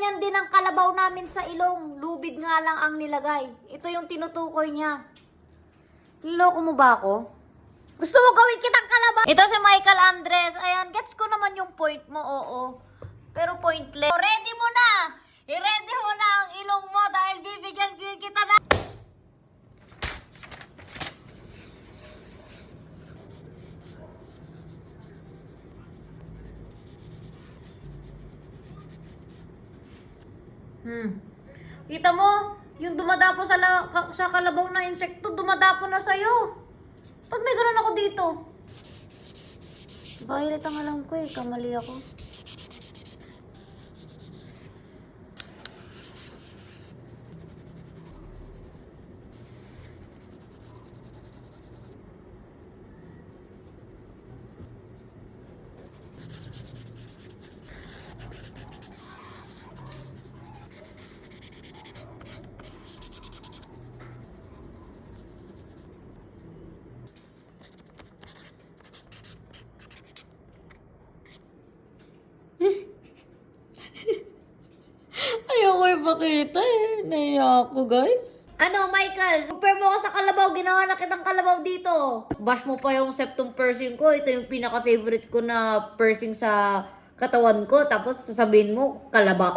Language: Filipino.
ganyan din ang kalabaw namin sa ilong. Lubid nga lang ang nilagay. Ito yung tinutukoy niya. Niloko mo ba ako? Gusto mo gawin kitang kalabaw? Ito si Michael Andres. Ayan, gets ko naman yung point mo, oo. Pero pointless. Ready mo na! I-ready mo na ang ilong mo dahil bibigyan kita na... Kita mo? Yung dumadapo sa kalabaw na insekto, dumadapo na sa'yo. Pag may gano'n ako dito. Violet ang alam ko eh, kamali ako. Ayoko ipakita eh. Naiya ako, guys. Ano, Michael? Compare mo ako sa kalabaw. Ginawa na kitang kalabaw dito. Bash mo pa yung septum piercing ko. Ito yung pinaka-favorite ko na piercing sa katawan ko. Tapos sasabihin mo, kalabaw.